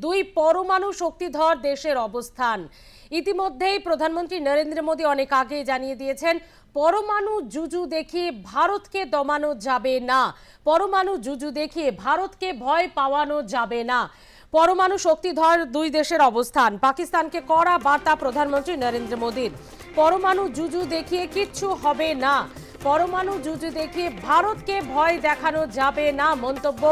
দুই পরমাণু শক্তিধর দেশের অবস্থান। ইতিমধ্যেই প্রধানমন্ত্রী নরেন্দ্র মোদী অনেক আগে জানিয়ে দিয়েছেন, পরমাণু জুজু দেখিয়ে ভারতকে দমানো যাবে না, পরমাণু জুজু দেখিয়ে ভারতকে ভয় পাওয়ানো যাবে না। পরমাণু শক্তিধর দুই দেশের অবস্থান, পাকিস্তানকে কড়া বার্তা প্রধানমন্ত্রী নরেন্দ্র মোদীর। পরমাণু জুজু দেখিয়ে কিচ্ছু হবে না, পরমাণু জুজু দেখিয়ে ভারতকে ভয় দেখানো যাবে না, মন্তব্য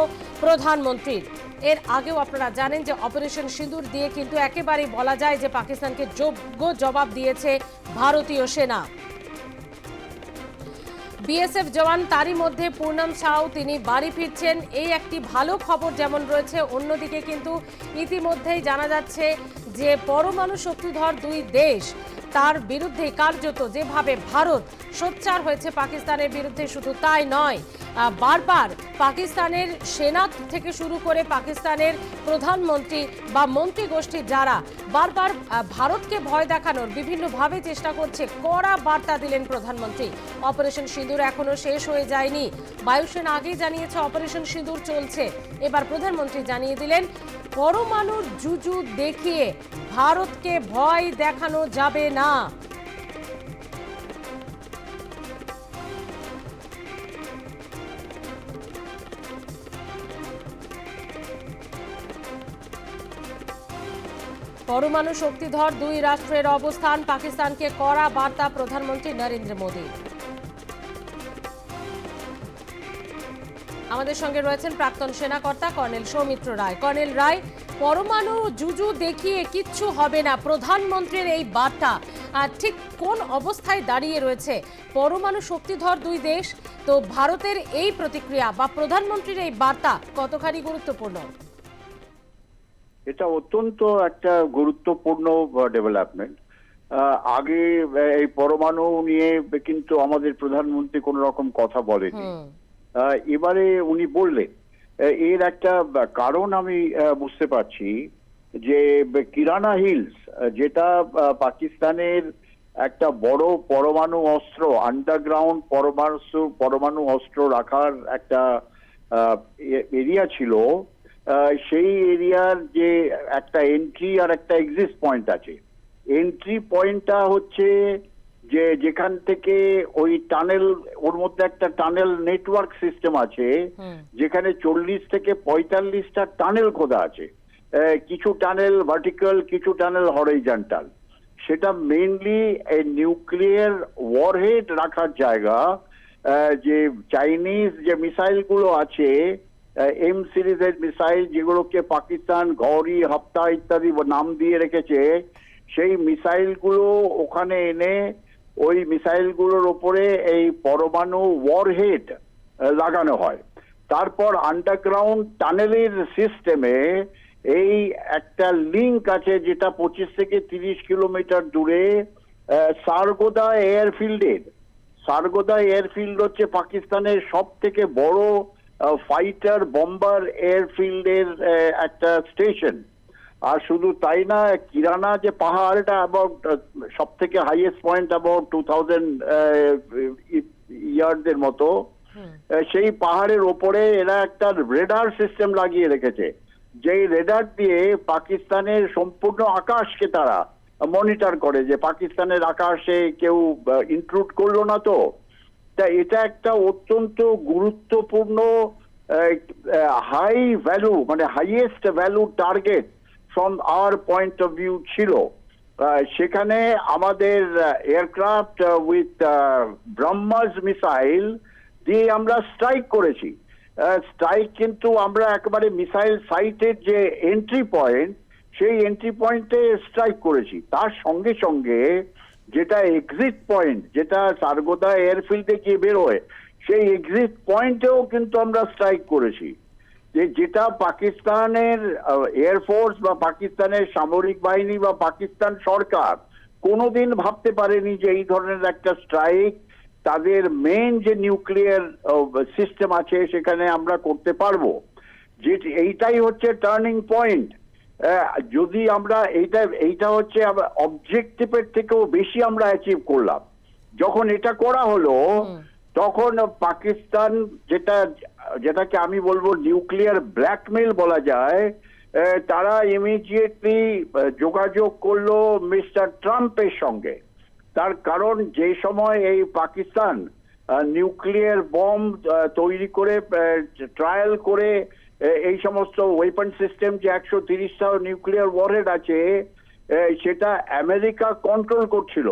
প্রধানমন্ত্রীর। এর আগেও আপনারা জানেন যে অপারেশন সিঁদুর দিয়ে কিন্তু একেবারেই বলা যায় যে পাকিস্তানকে যোগ্য জবাব দিয়েছে ভারতীয় সেনা। বিএসএফ জওয়ান, তারই মধ্যে পূর্ণম সাউ তিনি বাড়ি ফিরছেন, এই একটি ভালো খবর যেমন রয়েছে, অন্যদিকে কিন্তু ইতিমধ্যেই জানা যাচ্ছে যে পরমাণু শক্তিধর দুই দেশ, তার বিরুদ্ধে কার্যত যেভাবে ভারত সোচ্চার হয়েছে পাকিস্তানের বিরুদ্ধে, শুধু তাই নয়, বারবার পাকিস্তানের সেনা থেকে শুরু করে পাকিস্তানের প্রধানমন্ত্রী বা মন্ত্রী গোষ্ঠী যারা বারবার ভারতকে ভয় দেখানোর বিভিন্নভাবে চেষ্টা করছে, কড়া বার্তা দিলেন প্রধানমন্ত্রী। অপারেশন সিঁদুর এখনো শেষ হয়ে যায়নি, বায়ুসেনা আগেই জানিয়েছে অপারেশন সিঁদুর চলছে। এবার প্রধানমন্ত্রী জানিয়ে দিলেন, পরমাণুর জুজু দেখিয়ে ভারতকে ভয় দেখানো যাবে না। পরমাণু শক্তিধর দুই রাষ্ট্রের অবস্থান, পাকিস্তানকে কড়া বার্তা প্রধানমন্ত্রী নরেন্দ্র মোদী। আমাদের সঙ্গে রয়েছেন প্রাক্তন সেনাকর্তা কর্নেল সৌমিত্র রায়। কর্নেল রায়, পরমাণু জুজু দেখিয়ে কিচ্ছু হবে না, প্রধানমন্ত্রীর এই বার্তা ঠিক কোন অবস্থায় দাঁড়িয়ে রয়েছে পরমাণু শক্তিধর দুই দেশ? তো ভারতের এই প্রতিক্রিয়া বা প্রধানমন্ত্রীর এই বার্তা কতখানি গুরুত্বপূর্ণ? এটা অত্যন্ত একটা গুরুত্বপূর্ণ ডেভেলপমেন্ট। আগে এই পরমাণু নিয়ে কিন্তু আমাদের প্রধানমন্ত্রী কোন রকম কথা বলেনি, এবারে উনি বললেন। এর একটা কারণ আমি বুঝতে পারছি যে কিরানা হিলস, যেটা পাকিস্তানের একটা বড় পরমাণু অস্ত্র, আন্ডারগ্রাউন্ড পরমাণু অস্ত্র রাখার একটা এরিয়া ছিল, সেই এরিয়ার যে একটা এন্ট্রি আর একটা এক্সিট পয়েন্ট আছে। এন্ট্রি পয়েন্টটা হচ্ছে যে যেখান থেকে ওই টানেল, ওর মধ্যে একটা টানেল নেটওয়ার্ক সিস্টেম আছে, যেখানে 40 থেকে 45টা টানেল খোদা আছে। কিছু টানেল ভার্টিক্যাল, কিছু টানেল হরিজন্টাল। সেটা মেইনলি নিউক্লিয়ার ওয়ারহেড রাখার জায়গা। যে চাইনিজ যে মিসাইল গুলো আছে, এম সিরিজের মিসাইল, যেগুলোকে পাকিস্তান ঘড়ি, হাপ্তা ইত্যাদি নাম দিয়ে রেখেছে, সেই মিসাইল গুলো ওখানে এনে ওই মিসাইল গুলোর ওপরে এই পরমাণু ওয়ারহেড লাগানো হয়। তারপর আন্ডারগ্রাউন্ড টানেলের সিস্টেমে এই একটা লিঙ্ক আছে, যেটা 25 থেকে 30 কিলোমিটার দূরে সারগোদা এয়ারফিল্ডের। সারগোদা এয়ারফিল্ড হচ্ছে পাকিস্তানের সব থেকে বড় ফাইটার বম্বার এয়ারফিল্ডের একটা স্টেশন। আর শুধু তাই না, কিরানা যে পাহাড়টা অ্যাবাউট সব থেকে হাইয়েস্ট পয়েন্ট অ্যাবাউট 2000 ইয়ার্ডের মতো, সেই পাহাড়ের ওপরে এরা একটা রেডার সিস্টেম লাগিয়ে রেখেছে, যেই রেডার দিয়ে পাকিস্তানের সম্পূর্ণ আকাশকে তারা মনিটর করে, যে পাকিস্তানের আকাশে কেউ ইনট্রুড করলো না তো। তা এটা একটা অত্যন্ত গুরুত্বপূর্ণ হাই ভ্যালু, মানে highest value target from our point of view ছিল। সেখানে আমাদের এয়ারক্রাফট উইথ ব্রহ্মাস মিসাইল দিয়ে আমরা স্ট্রাইক করেছি। স্ট্রাইক কিন্তু আমরা একেবারে মিসাইল সাইটের যে এন্ট্রি পয়েন্ট, সেই এন্ট্রি পয়েন্টে স্ট্রাইক করেছি। তার সঙ্গে সঙ্গে যেটা এক্সিট পয়েন্ট, যেটা সারগোদা এয়ারফিল্ডে গিয়ে বেরোয়, সেই এক্সিট পয়েন্টেও কিন্তু আমরা স্ট্রাইক করেছি। যেটা পাকিস্তানের এয়ারফোর্স বা পাকিস্তানের সামরিক বাহিনী বা পাকিস্তান সরকার কোনোদিন ভাবতে পারেনি যে এই ধরনের একটা স্ট্রাইক তাদের মেইন যে নিউক্লিয়ার সিস্টেম আছে সেখানে আমরা করতে পারবো। যে এইটাই হচ্ছে টার্নিং পয়েন্ট। যদি আমরা এইটা হচ্ছে অবজেক্টিভের থেকেও বেশি আমরা অ্যাচিভ করলাম। যখন এটা করা হলো, তখন পাকিস্তান যেটাকে আমি বলবো নিউক্লিয়ার ব্ল্যাকমেল বলা যায়, তারা ইমিডিয়েটলি যোগাযোগ করলো মিস্টার ট্রাম্পের সঙ্গে। তার কারণ যে সময় এই পাকিস্তান নিউক্লিয়ার বম্ব তৈরি করে ট্রায়াল করে এই সমস্ত ওয়েপন সিস্টেম যে 130টা নিউক্লিয়ার ওয়ারহেড আছে সেটা আমেরিকা কন্ট্রোল করছিল।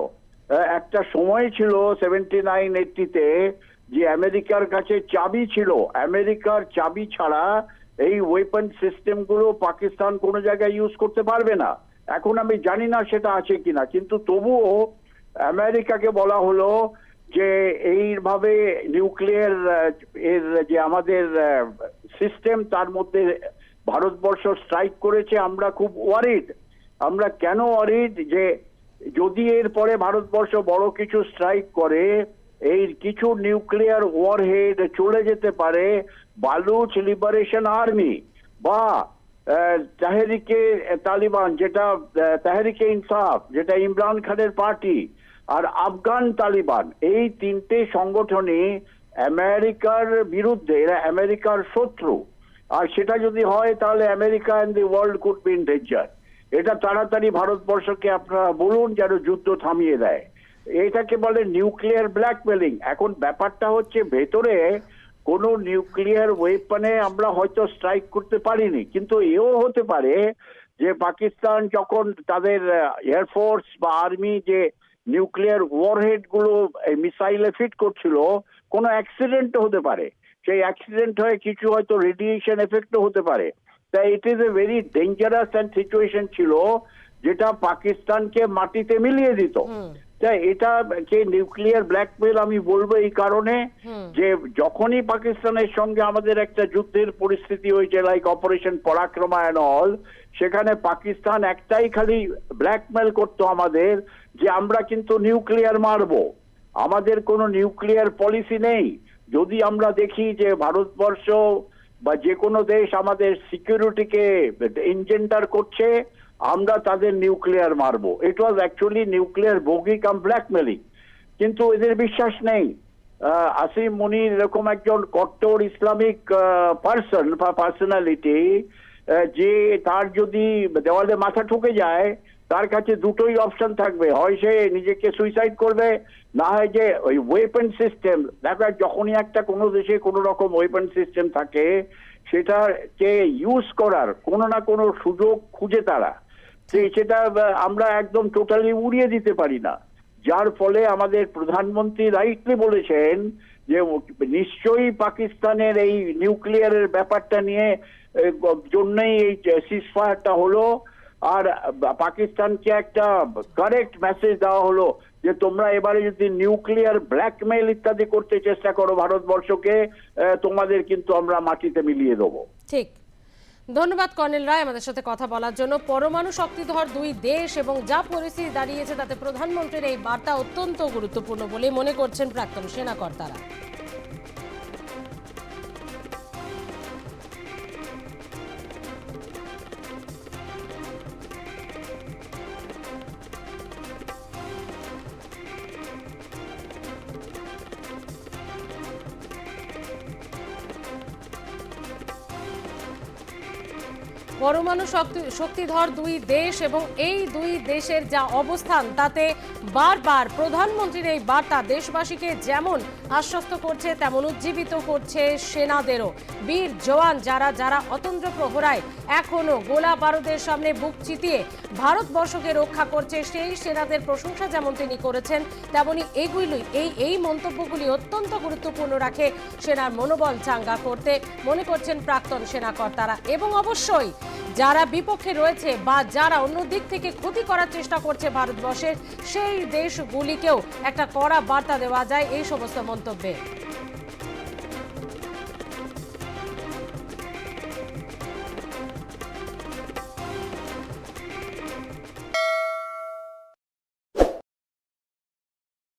একটা সময় ছিল 79-80-তে যে আমেরিকার কাছে চাবি ছিল, আমেরিকার চাবি ছাড়া এই ওয়েপন সিস্টেম গুলো পাকিস্তান কোনো জায়গায় ইউজ করতে পারবে না। এখন আমি জানি না সেটা আছে কিনা, কিন্তু তবুও আমেরিকাকে বলা হলো যে এইভাবে নিউক্লিয়ার এর যে আমাদের সিস্টেম তার মধ্যে ভারতবর্ষ স্ট্রাইক করেছে, আমরা খুব ওয়ারিড। আমরা কেন ওয়ারিড? যে যদি এরপরে ভারতবর্ষ বড় কিছু স্ট্রাইক করে এই কিছু নিউক্লিয়ার ওয়ারহেড চলে যেতে পারে বালুচ লিবারেশন আর্মি বা তাহরিকে তালিবান, যেটা তাহরিকে ইনসাফ, যেটা ইমরান খানের পার্টি, আর আফগান তালিবান, এই তিনটে সংগঠনই আমেরিকার বিরুদ্ধে, এরা আমেরিকার শত্রু। আর সেটা যদি হয় তাহলে America and the world could be in danger. এটা তাড়াতাড়ি ভারতবর্ষকে আপনারা বলুন যেন যুদ্ধ থামিয়ে দেয়। এটাকে বলে নিউক্লিয়ার ব্ল্যাকমেলিং। এখন ব্যাপারটা হচ্ছে ভেতরে কোনো নিউক্লিয়ার ওয়েপনে আমরা হয়তো স্ট্রাইক করতে পারিনি, কিন্তু এও হতে পারে যে পাকিস্তান যখন তাদের এয়ারফোর্স বা আর্মি যে নিউক্লিয়ার ওয়ারহেড গুলো মিসাইলে ফিট করছিল, কোনো অ্যাক্সিডেন্ট হতে পারে, সেই অ্যাক্সিডেন্ট হয়ে কিছু হয়তো রেডিয়েশন এফেক্টও হতে পারে। তাই it is a very dangerous and situation ছিল যেটা পাকিস্তানকে মাটিতে মিলিয়ে দিত। তাই এটাকে নিউক্লিয়ার ব্ল্যাকমেল আমি বলবো এই কারণে যে যখনই পাকিস্তানের সঙ্গে আমাদের একটা যুদ্ধের পরিস্থিতি হয়েছে, লাইক অপারেশন পরাক্রমা এন্ড অল, সেখানে পাকিস্তান একটাই খালি ব্ল্যাকমেল করতো আমাদের যে আমরা কিন্তু নিউক্লিয়ার মারবো, আমাদের কোনো নিউক্লিয়ার পলিসি নেই। যদি আমরা দেখি যে ভারতবর্ষ বা যে কোনো দেশ আমাদের সিকিউরিটিকে ইনজেন্ডার করছে, আমরা তাদের নিউক্লিয়ার মারবো। It was actually nuclear bogey cum blackmailing. কিন্তু এদের বিশ্বাস নেই। আসিম মুনির এরকম একজন কট্টর ইসলামিক পার্সন বা পার্সোনালিটি, যে তার যদি দেওয়ালে মাথা ঠুকে যায় তার কাছে দুটোই অপশন থাকবে, হয় সে নিজেকে সুইসাইড করবে, না হয় যে ওই ওয়েপন সিস্টেম। দেখো যখনই একটা কোনো দেশে কোনো রকম ওয়েপন সিস্টেম থাকে সেটাকে ইউজ করার কোনো না কোনো সুযোগ খুঁজে তারা, সেটা আমরা একদম টোটালি উড়িয়ে দিতে পারি না। যার ফলে আমাদের প্রধানমন্ত্রী রাইটলি বলেছেন যে নিশ্চয়ই পাকিস্তানের এই নিউক্লিয়ারের ব্যাপারটা নিয়ে জন্যই এই সিজফায়ারটা হলো, আর পাকিস্তানকে একটা কারেক্ট মেসেজ দেওয়া হলো যে তোমরা এবারে যদি নিউক্লিয়ার ব্ল্যাকমেইল ইত্যাদি করতে চেষ্টা করো ভারতবর্ষকে, তোমাদের কিন্তু আমরা মাটিতে মিলিয়ে দেবো। ঠিক, ধন্যবাদ কর্নেল রায় আমাদের সাথে কথা বলার জন্য। পরমাণু শক্তিধর দুই দেশ এবং যা পরিস্থিতি দাঁড়িয়েছে তাতে প্রধানমন্ত্রীর এই বার্তা অত্যন্ত গুরুত্বপূর্ণ বলে মনে করছেন প্রাক্তন সেনা কর্তারা। পরমাণু শক্তিধর দুই দেশ এবং এই দুই দেশের যা অবস্থান তাতে বারবার প্রধানমন্ত্রীর এই বার্তা দেশবাসীকে যেমন আশ্বস্ত করছে তেমন উজ্জীবিত করছে সেনাদেরও। বীর জওয়ান যারা যারা অতন্দ্র প্রহরায় এখনো গোলা বারুদের সামনে বুক চিতিয়ে ভারতবর্ষকে রক্ষা করছে, সেই সেনাদের প্রশংসা যেমন তিনি করেছেন, তেমনি এই মন্তব্যগুলি অত্যন্ত গুরুত্বপূর্ণ রাখে সেনার মনোবল চাঙ্গা করতে মনে করছেন প্রাক্তন সেনা কর্তারা। এবং অবশ্যই যারা বিপক্ষে রয়েছে বা যারা অন্য দিক থেকে ক্ষতি করার চেষ্টা করছে ভারতবর্ষের, সেই দেশগুলিকেও একটা কড়া বার্তা দেওয়া যায় এই সমস্ত মন্তব্যে।